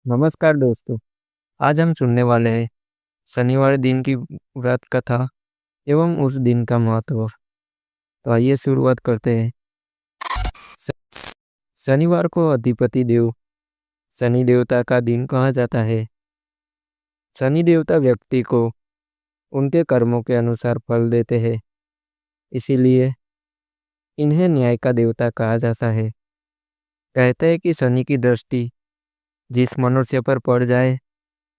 नमस्कार दोस्तों। आज हम सुनने वाले हैं शनिवार दिन की व्रत कथा एवं उस दिन का महत्व। तो आइए शुरुआत करते हैं। श- शनिवार को अधिपति देव शनि देवता का दिन कहा जाता है। शनि देवता व्यक्ति को उनके कर्मों के अनुसार फल देते हैं, इसीलिए इन्हें न्याय का देवता कहा जाता है। कहते हैं कि शनि की दृष्टि जिस मनुष्य पर पड़ जाए,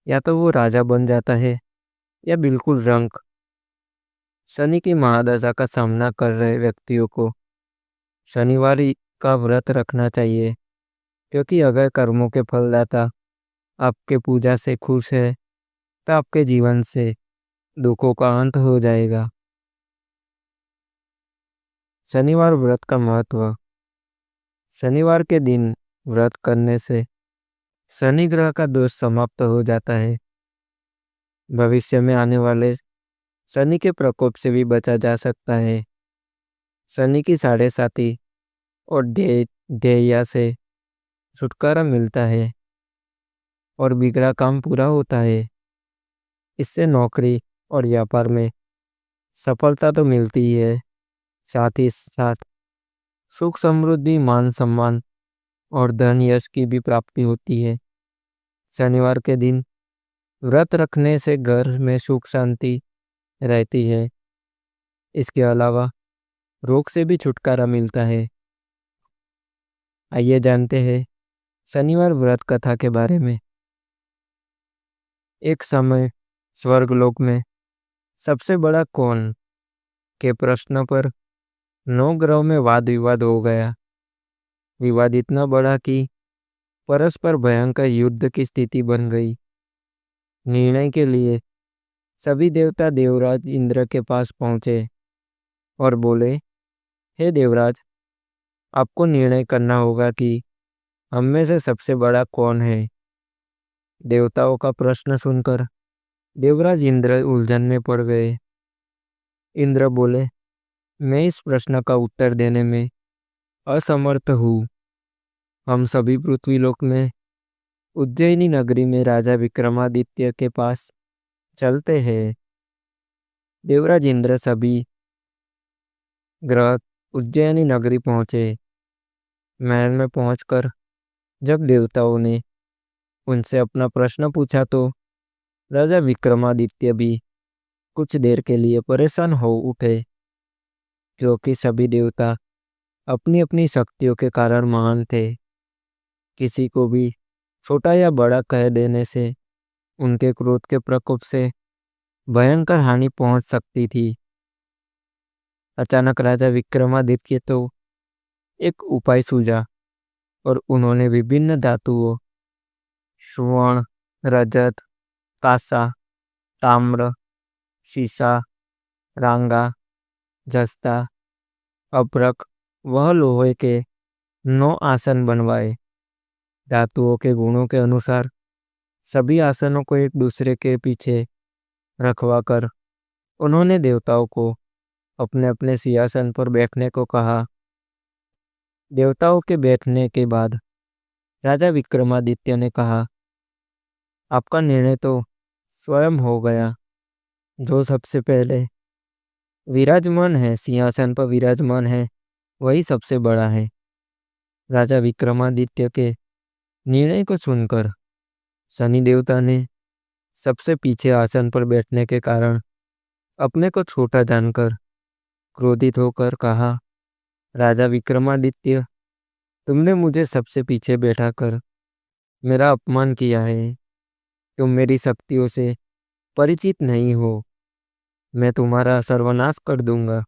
या तो वो राजा बन जाता है या बिल्कुल रंक। शनि की महादशा का सामना कर रहे व्यक्तियों को शनिवार का व्रत रखना चाहिए, क्योंकि अगर कर्मों के फलदाता आपके पूजा से खुश है तो आपके जीवन से दुखों का अंत हो जाएगा। शनिवार व्रत का महत्व। शनिवार के दिन व्रत करने से शनि ग्रह का दोष समाप्त हो जाता है। भविष्य में आने वाले शनि के प्रकोप से भी बचा जा सकता है। शनि की साढ़े साती और ढैया से छुटकारा मिलता है और बिगड़ा काम पूरा होता है। इससे नौकरी और व्यापार में सफलता तो मिलती ही है, साथ ही साथ सुख समृद्धि, मान सम्मान और धन यश की भी प्राप्ति होती है। शनिवार के दिन व्रत रखने से घर में सुख शांति रहती है। इसके अलावा रोग से भी छुटकारा मिलता है। आइए जानते हैं शनिवार व्रत कथा के बारे में। एक समय स्वर्गलोक में सबसे बड़ा कौन के प्रश्न पर 9 ग्रहों में वाद विवाद हो गया। विवाद इतना बड़ा कि परस्पर भयंकर युद्ध की स्थिति बन गई। निर्णय के लिए सभी देवता देवराज इंद्र के पास पहुंचे और बोले, हे देवराज, आपको निर्णय करना होगा कि हम में से सबसे बड़ा कौन है। देवताओं का प्रश्न सुनकर देवराज इंद्र उलझन में पड़ गए। इंद्र बोले, मैं इस प्रश्न का उत्तर देने में असमर्थ हूँ। हम सभी पृथ्वीलोक में उज्जैनी नगरी में राजा विक्रमादित्य के पास चलते हैं। देवराज इंद्र सभी ग्रह उज्जैनी नगरी पहुंचे। महल में पहुंचकर जब देवताओं ने उनसे अपना प्रश्न पूछा तो राजा विक्रमादित्य भी कुछ देर के लिए परेशान हो उठे, क्योंकि सभी देवता अपनी अपनी शक्तियों के कारण महान थे। किसी को भी छोटा या बड़ा कह देने से उनके क्रोध के प्रकोप से भयंकर हानि पहुंच सकती थी। अचानक राजा विक्रमादित्य तो एक उपाय सूझा और उन्होंने विभिन्न धातुओं स्वर्ण, रजत, कांसा, ताम्र, सीसा, रांगा, जस्ता, अभ्रक वह लोहे के 9 आसन बनवाए। धातुओं के गुणों के अनुसार सभी आसनों को एक दूसरे के पीछे रखवा कर उन्होंने देवताओं को अपने अपने सिंहासन पर बैठने को कहा। देवताओं के बैठने के बाद राजा विक्रमादित्य ने कहा, आपका निर्णय तो स्वयं हो गया। जो सबसे पहले विराजमान है, सिंहासन पर विराजमान है, वही सबसे बड़ा है। राजा विक्रमादित्य के निर्णय को सुनकर शनि देवता ने सबसे पीछे आसन पर बैठने के कारण अपने को छोटा जानकर क्रोधित होकर कहा, राजा विक्रमादित्य, तुमने मुझे सबसे पीछे बैठाकर मेरा अपमान किया है। तुम मेरी शक्तियों से परिचित नहीं हो। मैं तुम्हारा सर्वनाश कर दूंगा।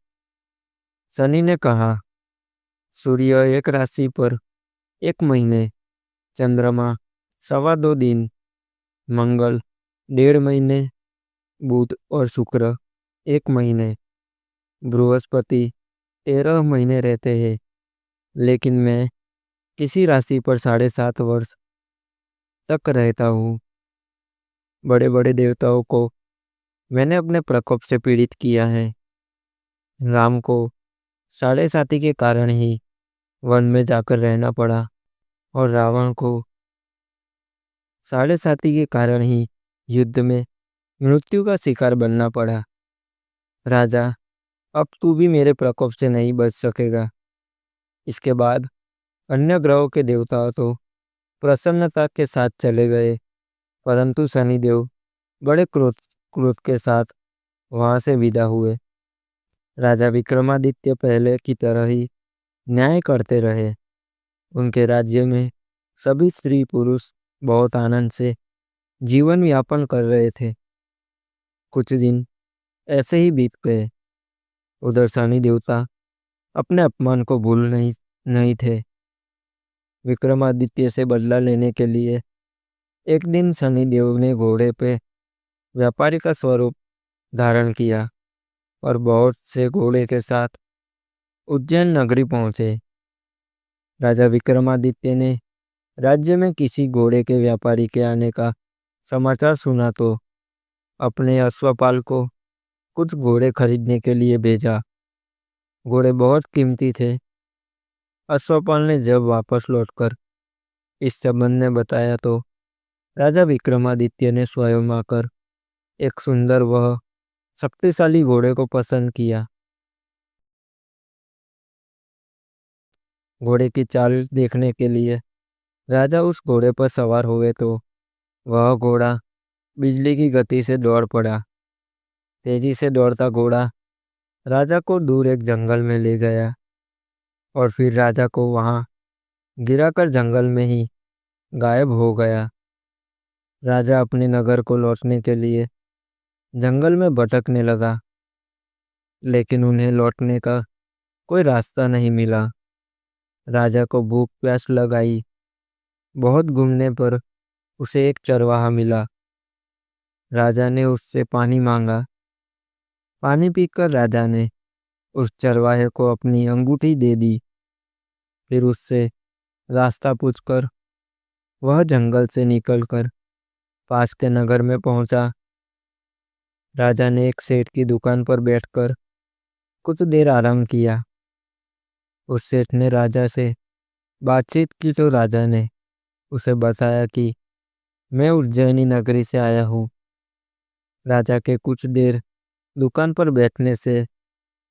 शनि ने कहा, सूर्य एक राशि पर 1 महीने, चंद्रमा 2.25 दिन, मंगल 1.5 महीने, बुध और शुक्र 1 महीने, बृहस्पति 13 महीने रहते हैं। लेकिन मैं किसी राशि पर 7.5 वर्ष तक रहता हूँ। बड़े बड़े देवताओं को मैंने अपने प्रकोप से पीड़ित किया है। राम को 7.5 के कारण ही वन में जाकर रहना पड़ा और रावण को साढ़े साथी के कारण ही युद्ध में मृत्यु का शिकार बनना पड़ा। राजा, अब तू भी मेरे प्रकोप से नहीं बच सकेगा। इसके बाद अन्य ग्रहों के देवता तो प्रसन्नता के साथ चले गए, परंतु शनिदेव बड़े क्रोध क्रोध के साथ वहां से विदा हुए। राजा विक्रमादित्य पहले की तरह ही न्याय करते रहे। उनके राज्य में सभी स्त्री पुरुष बहुत आनंद से जीवन यापन कर रहे थे। कुछ दिन ऐसे ही बीत गए। उधर शनि देवता अपने अपमान को भूल नहीं थे। विक्रमादित्य से बदला लेने के लिए एक दिन शनि देव ने घोड़े पे व्यापारी का स्वरूप धारण किया और बहुत से घोड़े के साथ उज्जैन नगरी पहुंचे। राजा विक्रमादित्य ने राज्य में किसी घोड़े के व्यापारी के आने का समाचार सुना तो अपने अश्वपाल को कुछ घोड़े खरीदने के लिए भेजा। घोड़े बहुत कीमती थे। अश्वपाल ने जब वापस लौटकर इस संबंध में बताया तो राजा विक्रमादित्य ने स्वयं आकर एक सुंदर वह शक्तिशाली घोड़े को पसंद किया। घोड़े की चाल देखने के लिए राजा उस घोड़े पर सवार हुए तो वह घोड़ा बिजली की गति से दौड़ पड़ा। तेजी से दौड़ता घोड़ा राजा को दूर एक जंगल में ले गया और फिर राजा को वहां गिराकर जंगल में ही गायब हो गया। राजा अपने नगर को लौटने के लिए जंगल में भटकने लगा, लेकिन उन्हें लौटने का कोई रास्ता नहीं मिला। राजा को भूख प्यास लगाई। बहुत घूमने पर उसे एक चरवाहा मिला। राजा ने उससे पानी मांगा। पानी पीकर राजा ने उस चरवाहे को अपनी अंगूठी दे दी। फिर उससे रास्ता पूछकर वह जंगल से निकलकर पास के नगर में पहुंचा। राजा ने एक सेठ की दुकान पर बैठकर कुछ देर आराम किया। उस सेठ ने राजा से बातचीत की तो राजा ने उसे बताया कि मैं उज्जैनी नगरी से आया हूँ। राजा के कुछ देर दुकान पर बैठने से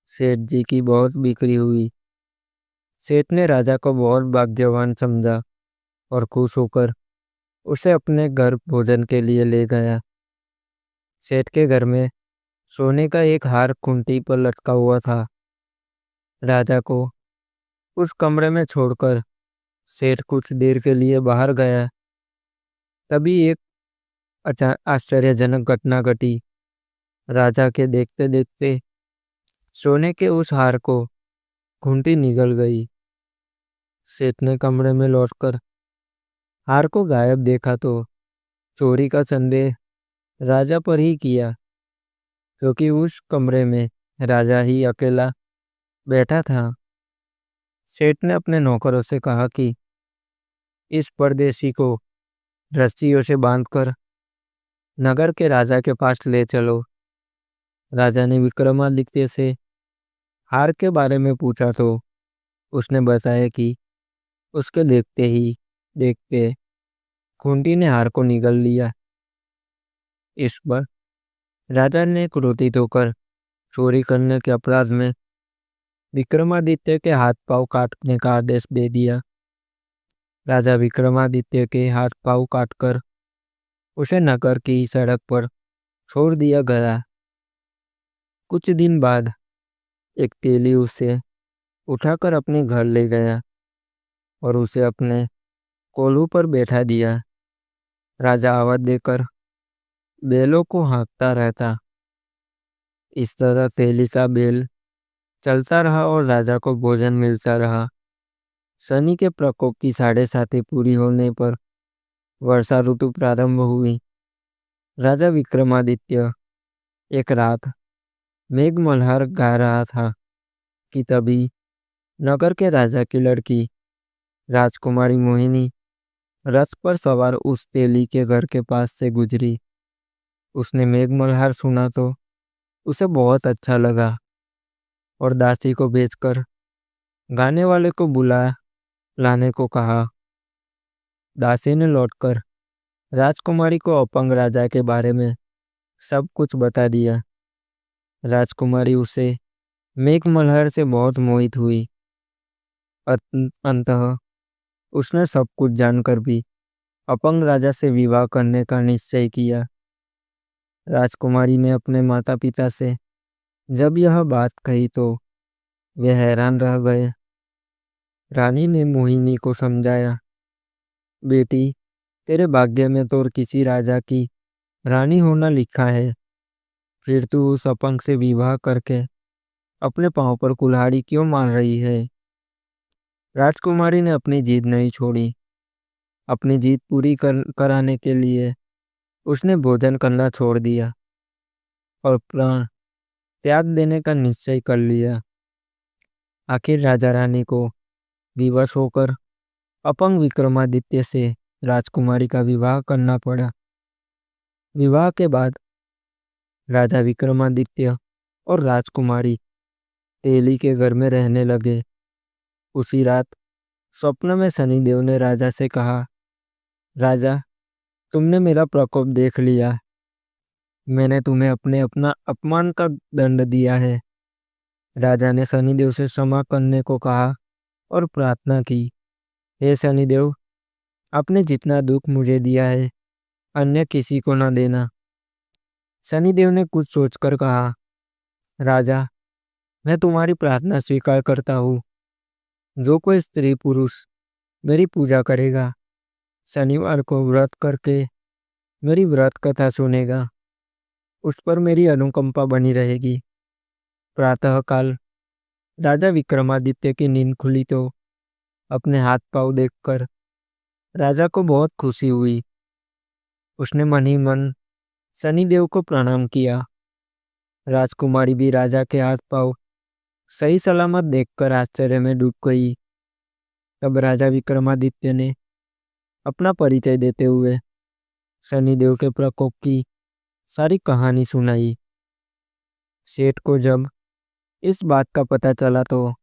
सेठ जी की बहुत बिक्री हुई। सेठ ने राजा को बहुत भाग्यवान समझा और खुश होकर उसे अपने घर भोजन के लिए ले गया। सेठ के घर में सोने का एक हार खूंटी पर लटका हुआ था। राजा को उस कमरे में छोड़कर सेठ कुछ देर के लिए बाहर गया। तभी एक आश्चर्यजनक घटना घटी। राजा के देखते देखते सोने के उस हार को खूंटी निगल गई। सेठ ने कमरे में लौटकर हार को गायब देखा तो चोरी का संदेह राजा पर ही किया, क्योंकि उस कमरे में राजा ही अकेला बैठा था। सेठ ने अपने नौकरों से कहा कि इस परदेसी को रस्सियों से बांधकर नगर के राजा के पास ले चलो। राजा ने विक्रमादित्य से हार के बारे में पूछा तो उसने बताया कि उसके देखते ही देखते खूंटी ने हार को निगल लिया। इस पर राजा ने क्रोधित होकर चोरी करने के अपराध में विक्रमादित्य के हाथ पांव काटने का आदेश दे दिया। राजा विक्रमादित्य के हाथ पांव काटकर उसे नगर की सड़क पर छोड़ दिया गया। कुछ दिन बाद एक तेली उसे उठाकर अपने घर ले गया और उसे अपने कोल्हू पर बैठा दिया। राजा आवाज देकर बैलों को हाँकता रहता। इस तरह तेली का बैल चलता रहा और राजा को भोजन मिलता रहा। शनि के प्रकोप की 7.5 पूरी होने पर वर्षा ऋतु प्रारंभ हुई। राजा विक्रमादित्य एक रात मेघ मल्हार गा रहा था कि तभी नगर के राजा की लड़की राजकुमारी मोहिनी रथ पर सवार उस तेली के घर के पास से गुजरी। उसने मेघ मल्हार सुना तो उसे बहुत अच्छा लगा और दासी को भेजकर गाने वाले को बुला लाने को कहा। दासी ने लौटकर राजकुमारी को अपंग राजा के बारे में सब कुछ बता दिया। राजकुमारी उसे मेघमल्हार से बहुत मोहित हुई। अंततः उसने सब कुछ जानकर भी अपंग राजा से विवाह करने का निश्चय किया। राजकुमारी ने अपने माता पिता से जब यह बात कही तो वे हैरान रह गए। रानी ने मोहिनी को समझाया, बेटी, तेरे भाग्य में तो किसी राजा की रानी होना लिखा है, फिर तू उस अपंग से विवाह करके अपने पांव पर कुल्हाड़ी क्यों मार रही है। राजकुमारी ने अपनी जिद नहीं छोड़ी। अपनी जीत पूरी कराने के लिए उसने भोजन करना छोड़ दिया और प्राण त्याग देने का निश्चय कर लिया। आखिर राजा रानी को विवश होकर अपंग विक्रमादित्य से राजकुमारी का विवाह करना पड़ा। विवाह के बाद राजा विक्रमादित्य और राजकुमारी तेली के घर में रहने लगे। उसी रात स्वप्न में शनिदेव ने राजा से कहा, राजा, तुमने मेरा प्रकोप देख लिया। मैंने तुम्हें अपना अपमान का दंड दिया है। राजा ने शनिदेव से क्षमा करने को कहा और प्रार्थना की, हे शनिदेव, आपने जितना दुख मुझे दिया है अन्य किसी को न देना। शनिदेव ने कुछ सोचकर कहा, राजा, मैं तुम्हारी प्रार्थना स्वीकार करता हूँ। जो कोई स्त्री पुरुष मेरी पूजा करेगा, शनिवार को व्रत करके मेरी व्रत कथा सुनेगा, उस पर मेरी अनुकंपा बनी रहेगी। प्रातःकाल राजा विक्रमादित्य की नींद खुली तो अपने हाथ पांव देखकर राजा को बहुत खुशी हुई। उसने मन ही मन शनिदेव को प्रणाम किया। राजकुमारी भी राजा के हाथ पांव सही सलामत देखकर आश्चर्य में डूब गई। तब राजा विक्रमादित्य ने अपना परिचय देते हुए शनिदेव के प्रकोप की सारी कहानी सुनाई। सेठ को जब इस बात का पता चला तो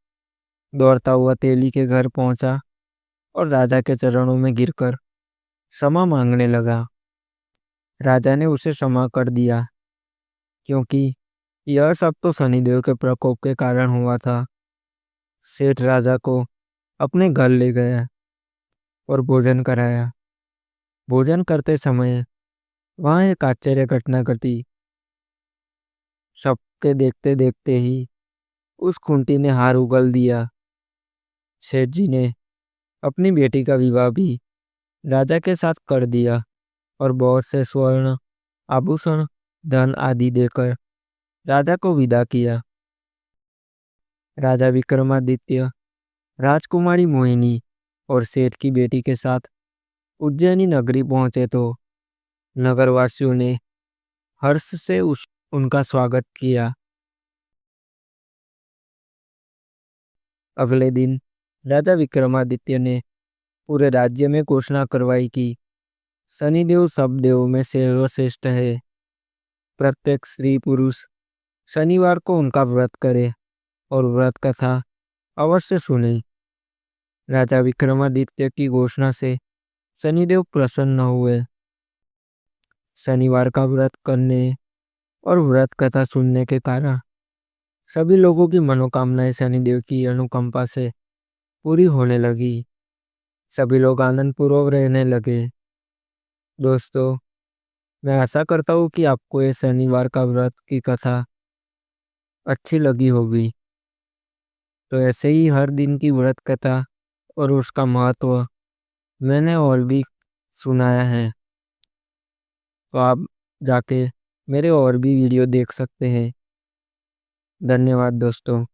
दौड़ता हुआ तेली के घर पहुंचा और राजा के चरणों में गिरकर क्षमा मांगने लगा। राजा ने उसे क्षमा कर दिया, क्योंकि यह सब तो शनिदेव के प्रकोप के कारण हुआ था। सेठ राजा को अपने घर ले गया और भोजन कराया। भोजन करते समय वहां एक आश्चर्य घटना घटी। सबके देखते देखते ही उस खूंटी ने हार उगल दिया। सेठ जी ने अपनी बेटी का विवाह भी राजा के साथ कर दिया और बहुत से स्वर्ण आभूषण, धन आदि देकर राजा को विदा किया। राजा विक्रमादित्य राजकुमारी मोहिनी और सेठ की बेटी के साथ उज्जैनी नगरी पहुंचे तो नगरवासियों ने हर्ष से उनका स्वागत किया। अगले दिन राजा विक्रमादित्य ने पूरे राज्य में घोषणा करवाई कि शनिदेव सब देवों में सर्वश्रेष्ठ है। प्रत्येक स्त्री पुरुष शनिवार को उनका व्रत करे और व्रत कथा अवश्य सुने। राजा विक्रमादित्य की घोषणा से शनिदेव प्रसन्न हुए। शनिवार का व्रत करने और व्रत कथा सुनने के कारण सभी लोगों की मनोकामनाएं शनिदेव की अनुकंपा से पूरी होने लगी। सभी लोग आनंद पूर्वक रहने लगे। दोस्तों, मैं आशा करता हूँ कि आपको ये शनिवार का व्रत की कथा अच्छी लगी होगी। तो ऐसे ही हर दिन की व्रत कथा और उसका महत्व मैंने और भी सुनाया है, तो आप जाके मेरे और भी वीडियो देख सकते हैं। धन्यवाद दोस्तों।